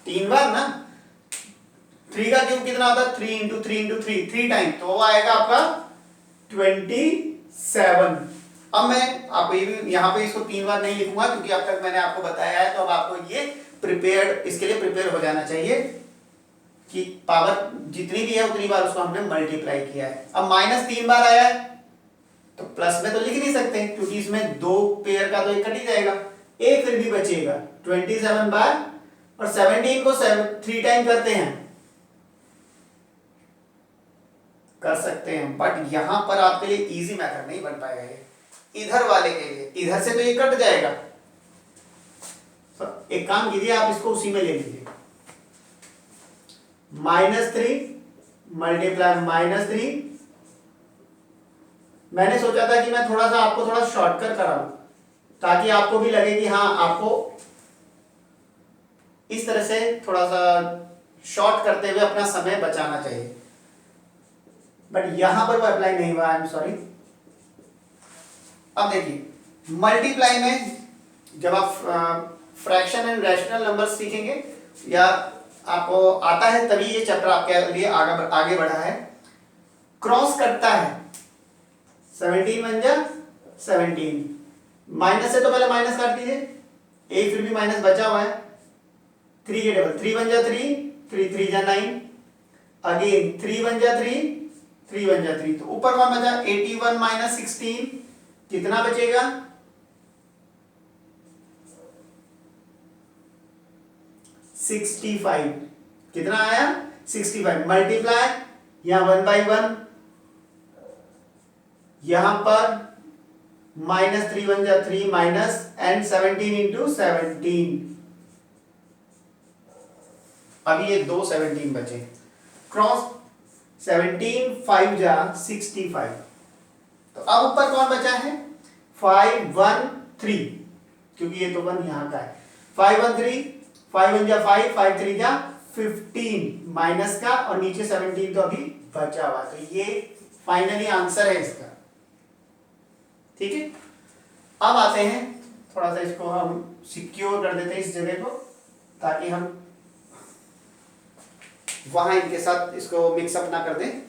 3 बार ना, 3 का क्यूब कितना होता है 3 इंटू 3 इंटू 3 3 टाइम, तो वो आएगा आपका 27। अब मैं आपको ये भी यहाँ पे इसको 3 बार नहीं लिखूंगा क्योंकि अब तक मैंने आपको बताया है, तो अब आपको ये प्रिपेयर्ड, इसके लिए प्रिपेयर हो जाना चाहिए कि पावर जितनी भी है उतनी बार उसको हमने मल्टीप्लाई किया है। अब -3 बार आया है तो प्लस में तो लिख नहीं सकते क्योंकि इसमें 2 पेयर का तो एक कट ही जाएगा, एक फिर भी बचेगा 27 बार, और 17 को 3 टाइम करते हैं, कर सकते हैं, बट यहां पर आपके लिए इजी मेथड नहीं बन पाएगा ये। इधर वाले के लिए इधर से तो ये कट जाएगा, तो एक काम कीजिए आप इसको उसी में ले लीजिए, -3 मल्टीप्लाई -3। मैंने सोचा था कि मैं थोड़ा सा आपको थोड़ा शॉर्टकट कराऊं ताकि आपको भी लगे कि हाँ आपको इस तरह से थोड़ा सा शॉर्ट करते हुए अपना समय बचाना चाहिए, बट यहां पर वो अप्लाई नहीं हुआ, आई एम सॉरी। अब देखिए मल्टीप्लाई में जब आप फ्रैक्शन एंड रैशनल नंबर सीखेंगे या आपको आता है तभी ये चैप्टर आपके लिए आगे बढ़ा है। क्रॉस करता है 17 बन जा 17, माइनस से तो पहले माइनस काट दीजिए, एक फिर भी माइनस बचा हुआ है, 3 के टेबल 3 बन जा 3, 3 जा 9, अगेन 3 बन जा 3, 3 बन जा 3, तो ऊपर कौन बचा 81 माइनस 16, कितना बचेगा 65, कितना आया 65, मल्टीप्लाई यहां 1/1, यहां पर -3 बन जा 3 माइनस एंड 17 इंटू 17, अभी ये 2 17 बचे, क्रॉस 17 5 जा 65, तो अब ऊपर कौन बचा है 5 1 3, क्योंकि ये तो 1 यहां का है, 5 1 3, 5 1 जा 5, 5 3 जा 15 माइनस का, और नीचे 17 तो अभी बचा हुआ, तो ये फाइनली आंसर है इसका। ठीक है, अब आते हैं थोड़ा सा इसको हम सिक्योर कर देते हैं इस जगह को, ताकि हम वहां इनके साथ इसको मिक्सअप ना कर दें।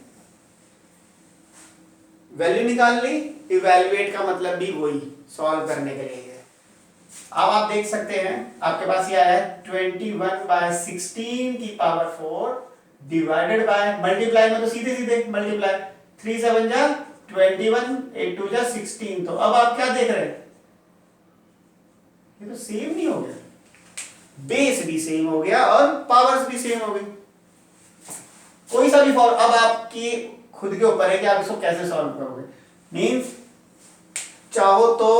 वैल्यू निकाल ली, इवैल्यूएट का मतलब भी वही सॉल्व करने के लिए है। अब आप देख सकते हैं आपके पास ये आया है 21/16 की पावर 4 डिवाइडेड बाय, मल्टीप्लाई में तो सीधे सीधे मल्टीप्लाई, 3 7 जा 21, 8 2 जा 16, तो अब आप क्या देख रहे हैं ये तो सेम नहीं हो गया, बेस भी सेम हो गया और पावर्स भी सेम हो गई। कोई सा भी फॉर्म अब आपकी खुद के ऊपर है कि आप इसको कैसे सॉल्व करोगे। मींस चाहो तो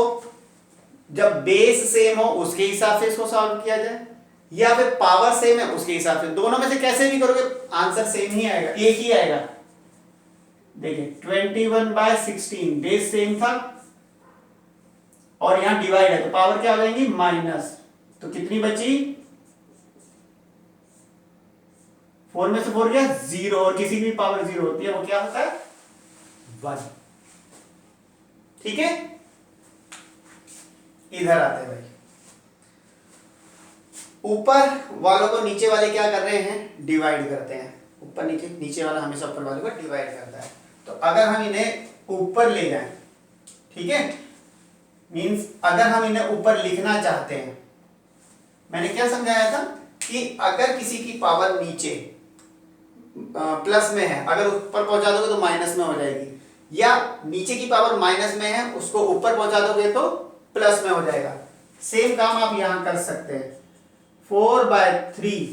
जब बेस सेम हो उसके हिसाब से इसको सॉल्व किया जाए, या फिर पावर सेम है उसके हिसाब से, दोनों में से कैसे भी करोगे आंसर सेम ही आएगा, एक ही आएगा। देखिए 21/16 बेस सेम था और यहां डिवाइड है तो पावर क्या हो जाएंगी माइनस, तो कितनी बची 4 में से 4 गया 0, और किसी की पावर 0 होती है वो क्या होता है 1। ठीक है, इधर आते हैं भाई, ऊपर वालों को नीचे वाले क्या कर रहे हैं डिवाइड करते हैं, ऊपर नीचे, नीचे वाला हमेशा ऊपर वाले को डिवाइड करता है। तो अगर हम इन्हें ऊपर ले जाएं, ठीक है, मींस अगर हम इन्हें ऊपर लिखना चाहते हैं, मैंने क्या समझाया था कि अगर किसी की पावर नीचे प्लस में है, अगर ऊपर पहुंचा दोगे तो माइनस में हो जाएगी, या नीचे की पावर माइनस में है उसको ऊपर पहुंचा दोगे तो प्लस में हो जाएगा। सेम काम आप यहां कर सकते हैं, 4/3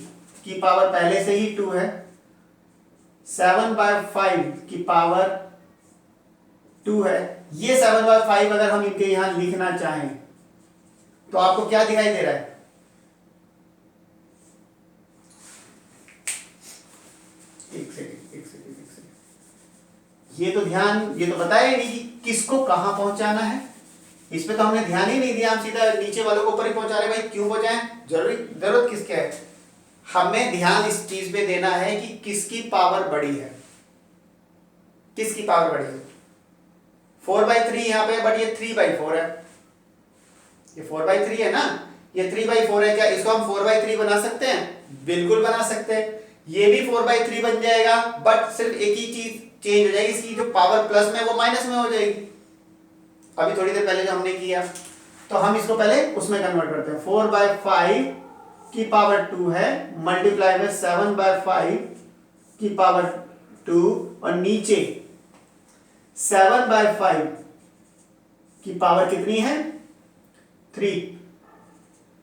की पावर पहले से ही 2 है, 7/5 की पावर 2 है, ये 7/5 अगर हम इनके यहां लिखना चाहें तो आपको क्या दिखाई दे रहा है ये तो बताया ही नहीं कि किसको कहां पहुंचाना है, इस पे तो हमने ध्यान ही नहीं दिया, हम सीधा नीचे वालों को ऊपर ही पहुंचा रहे। भाई क्यों पहुंचाएं, जरूरत किसके है, हमें ध्यान इस चीज पे देना है कि किसकी पावर बड़ी है, किसकी पावर बड़ी है। 4/3 यहाँ पे, बट ये 3/4 है, ये 4/3 है ना, ये 3/4 है। क्या इसको हम 4/3 बना सकते हैं, बिल्कुल बना सकते हैं। ये भी 4/3 बन जाएगा, बट सिर्फ एक ही चीज चेंज हो जाएगी, इसकी जो पावर प्लस में वो माइनस में हो जाएगी। अभी थोड़ी देर पहले जो हमने किया, तो हम इसको पहले उसमें कन्वर्ट करते हैं। 4/5 की पावर 2 है, मल्टीप्लाई में 7/5 की पावर 2, और नीचे 7/5 की पावर कितनी है, 3,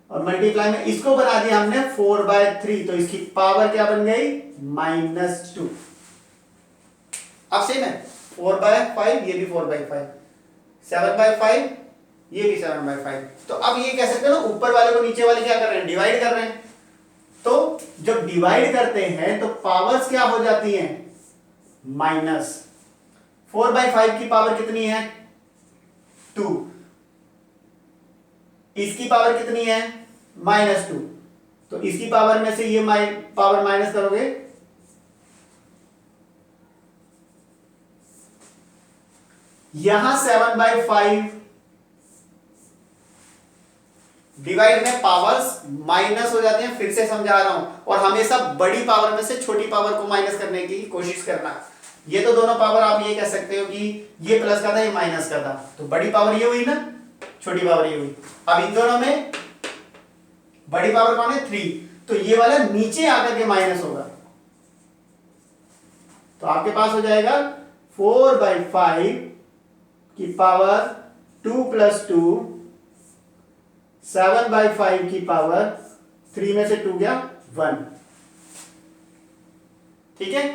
और मल्टीप्लाई में इसको बना दिया हमने 4/3, तो इसकी पावर क्या बन गई, -2। अब सेम है, 4/5 ये भी 4/5, 7/5 ये भी 7/5। तो अब ये कह सकते हैं ना, ऊपर वाले को नीचे वाले क्या कर रहे हैं, डिवाइड कर रहे हैं। तो जब डिवाइड करते हैं तो पावर्स क्या हो जाती हैं, माइनस। 4/5 की पावर कितनी है, 2, इसकी पावर कितनी है, -2, तो इसकी पावर में से ये पावर माइनस करोगे, यहां 7/5 डिवाइड में पावर्स माइनस हो जाते हैं। फिर से समझा रहा हूं, और हमेशा बड़ी पावर में से छोटी पावर को माइनस करने की कोशिश करना। ये तो दोनों पावर आप ये कह सकते हो कि ये प्लस का था, ये माइनस का था, तो बड़ी पावर ये हुई ना, छोटी पावर ये हुई। अब इन दोनों में बड़ी पावर कौन है, 3, तो ये वाला नीचे आकर के माइनस होगा, तो आपके पास हो जाएगा 4/5 की पावर 2 + 2, 7/5 की पावर 3 में से 2 गया 1, ठीक है।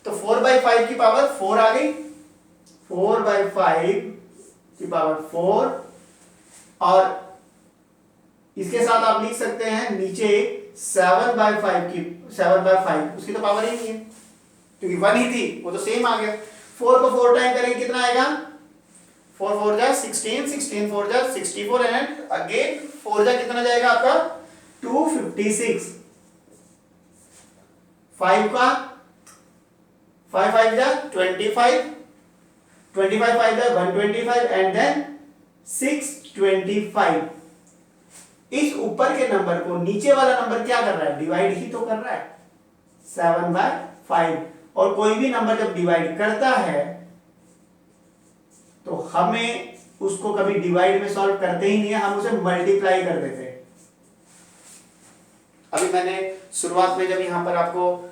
तो 4/5 की पावर 4 आ गई, 4/5 की पावर 4, और इसके साथ आप लिख सकते हैं नीचे 7/5 उसकी तो पावर ही नहीं है, क्योंकि 1 ही थी, वो तो सेम आ गया। 4 को 4 टाइम करेंगे कितना आएगा, 4 4 जा 16, 16 4 जा 64, एंड अगेन 4 जा कितना जाएगा आपका 256, 5 का 5 5 जा 25, 25 5 जा 125, एंड देन 625। इस ऊपर के नंबर को नीचे वाला नंबर क्या कर रहा है, डिवाइड ही तो कर रहा है, 7/5। और कोई भी नंबर जब डिवाइड करता है तो हमें उसको कभी डिवाइड में सॉल्व करते ही नहीं है, हम उसे मल्टीप्लाई कर देते हैं। अभी मैंने शुरुआत में जब यहां पर आपको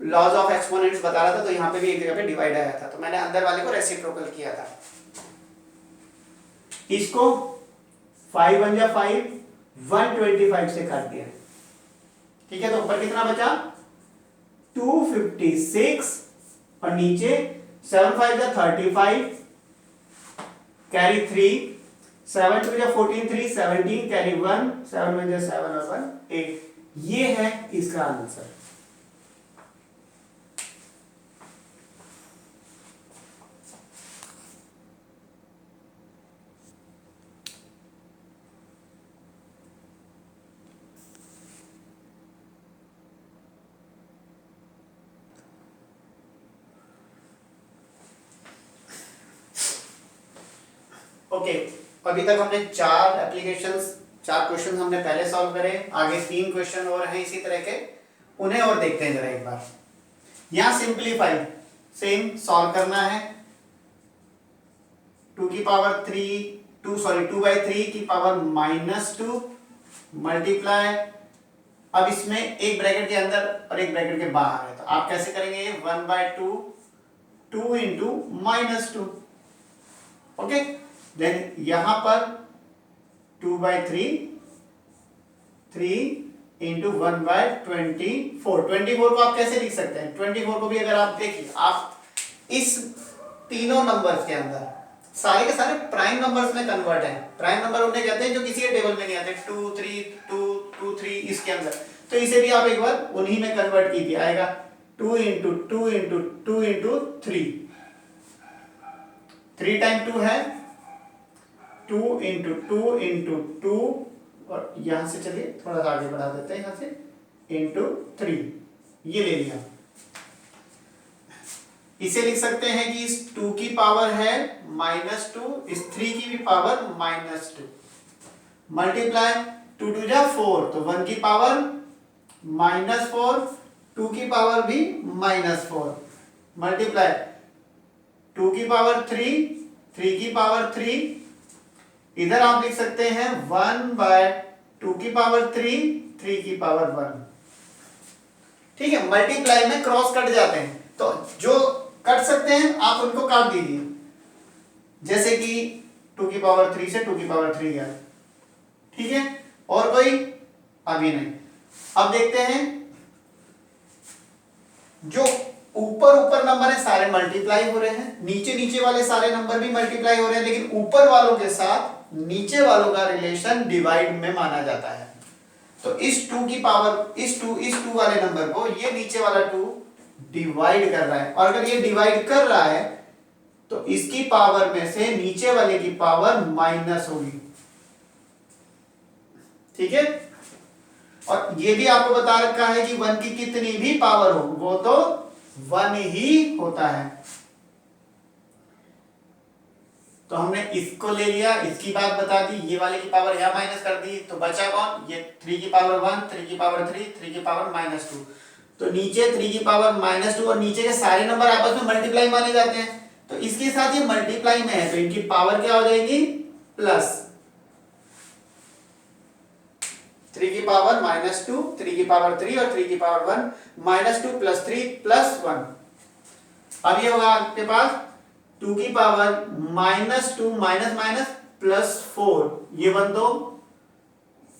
लॉज ऑफ एक्सपोनेंट्स बता रहा था, तो यहां पे भी एक जगह पे डिवाइड आया था, तो मैंने अंदर वाले को रेसिप्रोकल किया था। इसको 5 1 जा 5, 125 से काट दिया, ठीक है। तो ऊपर कितना बचा 256, और नीचे 7 5 जा 35, कैरी 3, 7 2 जा 14, 3 17, कैरी 1, 7 1 जा 7 और 1 8। ये है इसका आंसर। ओके, अभी तक हमने 4 एप्लीकेशंस, 4 क्वेश्चन हमने पहले सॉल्व करे, आगे 3 क्वेश्चन और हैं इसी तरह के, उन्हें और देखते हैं जरा एक बार। यहां सिंप्लीफाई सेम सॉल्व करना है, 2/3 की पावर -2 मल्टीप्लाई, अब इसमें एक ब्रैकेट के अंदर और एक ब्रैकेट के बाहर है, तो आप कैसे करेंगे, 1/2 2 इंटू -2, ओके। देन यहां पर 2/3 3 इंटू 1/24, 24 को आप कैसे लिख सकते हैं, 24 को भी अगर आप देखिए, आप इस तीनों नंबर्स के अंदर सारे के सारे प्राइम नंबर्स में कन्वर्ट हैं। प्राइम नंबर उन्हें कहते हैं जो किसी के टेबल में नहीं आते, 2 3 2 2 3 इसके अंदर, तो इसे भी आप एक बार उन्हीं में कन्वर्ट कीजिए, आएगा 2 इंटू 2 इंटू 2 इंटू 3, 3 टाइम 2 है 2 इंटू 2 इंटू 2, और यहां से चलिए थोड़ा सा आगे बढ़ा देते हैं, यहां से इंटू 3, ये ले लिया। इसे लिख सकते हैं कि इस 2 की पावर है -2, इस 3 की भी पावर -2, मल्टीप्लाई 2 2 जा 4, तो 1 की पावर -4, 2 की पावर भी -4, मल्टीप्लाई 2 की पावर 3, 3 की पावर 3, इधर आप लिख सकते हैं 1/2 की पावर 3, 3 की पावर 1। ठीक है, मल्टीप्लाई में क्रॉस कट जाते हैं, तो जो कट सकते हैं आप उनको काट दीजिए, जैसे कि 2 की पावर 3 से 2 की पावर 3 गया। ठीक है, और कोई अभी नहीं। अब देखते हैं, जो ऊपर ऊपर नंबर है सारे मल्टीप्लाई हो रहे हैं, नीचे नीचे वाले सारे नंबर भी मल्टीप्लाई हो रहे हैं, लेकिन ऊपर वालों के साथ नीचे वालों का रिलेशन डिवाइड में माना जाता है। तो इस 2 की पावर, इस 2 वाले नंबर को ये नीचे वाला 2 डिवाइड कर रहा है, और अगर ये डिवाइड कर रहा है तो इसकी पावर में से नीचे वाले की पावर माइनस होगी। ठीक है, और ये भी आपको बता रखा है कि 1 की कितनी भी पावर हो वो तो 1 ही होता है। तो हमने इसको ले लिया, इसकी बात बता दी, ये वाले की पावर यहां माइनस कर दी, तो बचा कौन, ये 3 की पावर 1, 3 की पावर 3, 3 की पावर -2, तो नीचे 3 की पावर -2 और नीचे के सारे नंबर आपस में मल्टीप्लाई माने जाते हैं, तो इसके साथ ये मल्टीप्लाई में है, तो इनकी पावर क्या हो जाएगी, प्लस 3 की पावर -2, 3 की पावर 3 और 3 की पावर 1, -2 + 3 + 1। अब ये होगा आपके पास 2 की पावर -2 माइनस माइनस +4, ये 1 तो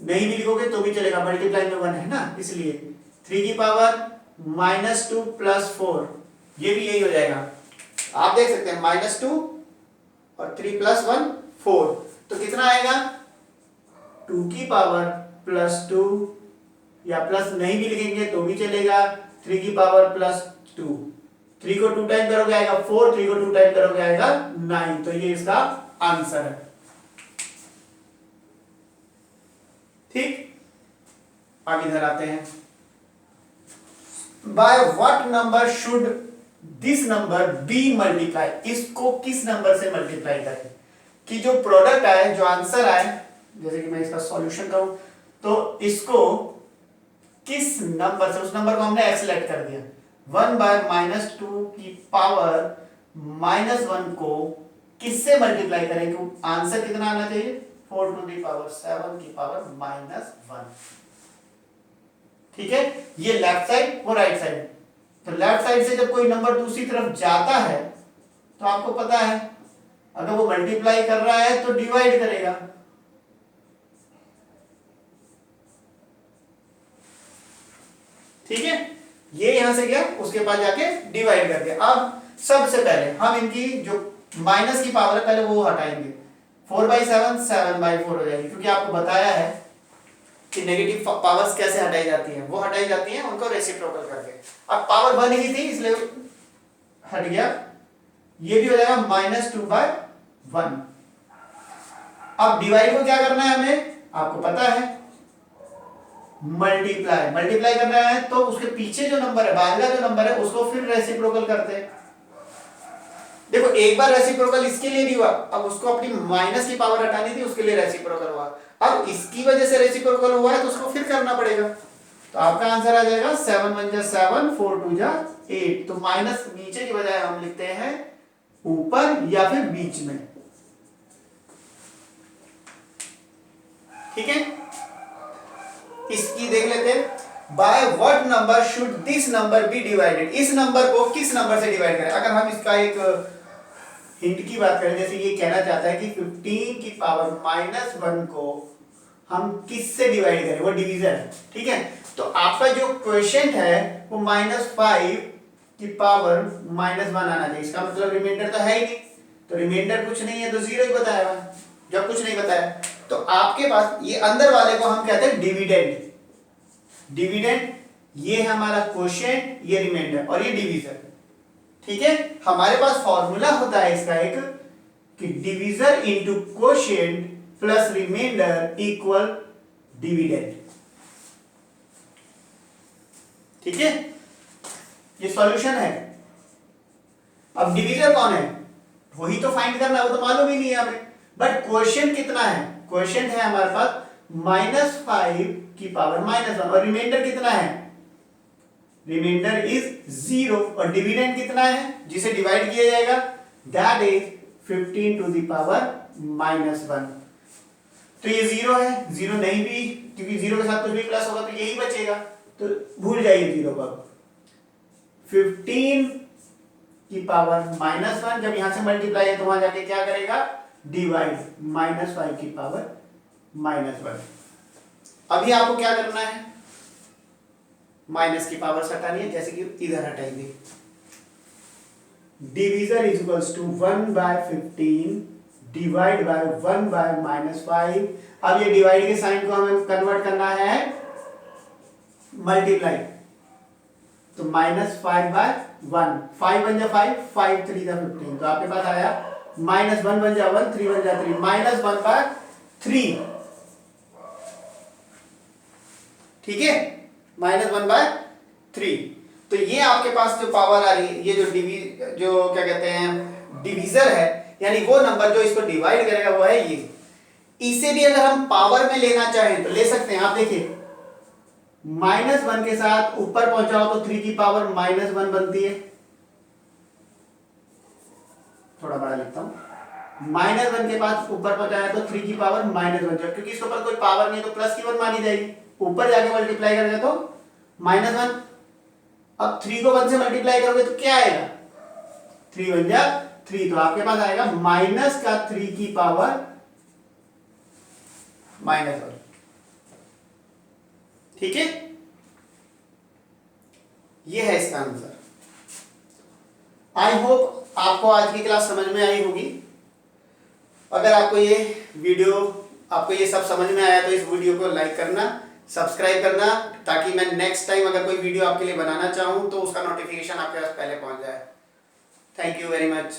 नहीं भी लिखोगे तो भी चलेगा, मल्टीप्लाई में 1 है ना, इसलिए 3 की पावर -2 + 4, ये भी यही हो जाएगा। आप देख सकते हैं -2 और 3 + 1 4, तो कितना आएगा, 2 की पावर +2, या प्लस नहीं भी लिखेंगे तो भी चलेगा, 3 की पावर +2, 3 को 2 टाइम करोगे आएगा 4, 3 को 2 टाइम करोगे आएगा 9, तो ये इसका आंसर है। ठीक, आगे इधर आते हैं, by what number should this number be multiply, इसको किस नंबर से मल्टीप्लाई करें, कि जो प्रोडक्ट आए, जो आंसर आए, जैसे कि मैं इसका सॉल्यूशन करूं तो इसको किस नंबर से, उस नंबर को हमने x सेलेक्ट कर दिया, 1/-2 की पावर -1 को किससे मल्टीप्लाई करें, क्योंकि आंसर कितना आना चाहिए, 4 टू द पावर 7 की पावर -1। ठीक है, ये लेफ्ट साइड, वो राइट साइड, तो लेफ्ट साइड से जब कोई नंबर दूसरी तरफ जाता है तो आपको पता है अगर वो मल्टीप्लाई कर रहा है तो डिवाइड करेगा। ठीक है, ये यहां से गया, उसके पास जाके डिवाइड कर दिया। अब सबसे पहले हम इनकी जो माइनस की पावर है पहले वो हटाएंगे, 4/7 7/4 हो जाएगी, क्योंकि आपको बताया है कि नेगेटिव पावर्स कैसे हटाई जाती हैं, वो हटाई जाती हैं उनको रेसिप्रोकल करके। अब पावर 1 ही थी इसलिए हट गया, ये भी हो जाएगा -2/1। अब डिवाइड को क्या करना है हमें, आपको पता है, मल्टीप्लाई करना है, तो उसके पीछे जो नंबर है, बाद का जो नंबर है उसको फिर रेसिप्रोकल करते हैं। देखो एक बार रेसिप्रोकल इसके लिए भी हुआ, अब उसको अपनी माइनस की पावर हटानी थी, उसके लिए रेसिप्रोकल हुआ, अब इसकी वजह से रेसिप्रोकल हुआ है तो उसको फिर करना पड़ेगा, तो आपका आंसर आ जाएगा 7 1 जा 7, 4 2 जा 8। तो माइनस नीचे की बजाय हम लिखते हैं ऊपर या फिर बीच में। ठीक है, इसकी देख लेते हैं, by what number should this number be divided, इस नंबर को किस नंबर से डिवाइड करें। अगर हम इसका एक हिंट की बात करें, जैसे ये कहना चाहता है कि 15 की पावर -1 को हम किससे डिवाइड करें, वो डिवीजन है। ठीक है, तो आपका जो क्वेश्चन है वो -5 की पावर -1 आना चाहिए, इसका मतलब रिमाइंडर तो है ही नहीं, तो रिमाइंडर कुछ नहीं है तो 0 ही बताएगा, जब कुछ नहीं बताया तो आपके पास ये अंदर वाले को हम कहते हैं डिविडेंड। डिविडेंड ये है हमारा क्वोशिएंट, ये रिमाइंडर और ये डिवीजन। ठीक है, हमारे पास फॉर्मूला होता है इसका एक, कि divisor into quotient plus remainder equal dividend. ठीक है, ये सॉल्यूशन है। अब डिवीजर कौन है वही तो फाइंड करना है, वो तो मालूम ही नहीं है हमें। बट क्वोशिएंट कितना है, क्वोशिएंट है हमारे पास -5 की पावर -1 और रिमाइंडर कितना है, रिमाइंडर इज 0 और डिविडेंड कितना है जिसे डिवाइड किया जाएगा, that is 15 to the power -1। तो ये 0 है, 0 नहीं भी, क्योंकि 0 के साथ कुछ भी प्लस होगा तो यही बचेगा, तो भूल जाइए 0 को। 15 की पावर -1 जब यहां से मल्टीप्लाई है तो वहां जाके क्या करेगा, डिवाइड, -5 की पावर -1। अभी आपको क्या करना है, माइनस की पावर हटानी है, जैसे कि इधर हटाएंगे। Divisor is equals to 1/15 divide by 1/-5। अब ये डिवाइड के साइन को हमें कन्वर्ट करना है मल्टीप्लाई, तो -5/1, 5 बन जा 5, 5 3 जा 15, तो आपके पास आया -1 बन जा 1, 3 बन जा 3, -1/3। ठीक है, -1/3। तो ये आपके पास जो पावर आ रही है, ये जो क्या कहते हैं डिवीजर है, यानी वो नंबर जो इसको डिवाइड करेगा वो है ये। इसे भी अगर हम पावर में लेना चाहें तो ले सकते हैं। आप देखिए -1 के साथ ऊपर पहुंचाओ तो 3 की पावर -1 बनती है, थोड़ा बड़ा लिखता हूं, -1 के पास ऊपर पहुंचाया तो 3 की पावर -1, क्योंकि इसके ऊपर कोई पावर नहीं है तो प्लस की 1 मानी जाएगी, ऊपर जाके मल्टीप्लाई करेगा तो -1। अब 3 को 1 से मल्टीप्लाई करोगे तो क्या आएगा, 3 बन जा 3, तो आपके पास आएगा -3 की पावर -1। ठीक है, ये है इसका आंसर। आई होप आपको आज की क्लास समझ में आई होगी। अगर आपको ये वीडियो, आपको ये सब समझ में आया तो इस वीडियो को लाइक करना, सब्सक्राइब करना, ताकि मैं नेक्स्ट टाइम अगर कोई वीडियो आपके लिए बनाना चाहूं तो उसका नोटिफिकेशन आपके पास पहले पहुंच जाए। Thank you very much.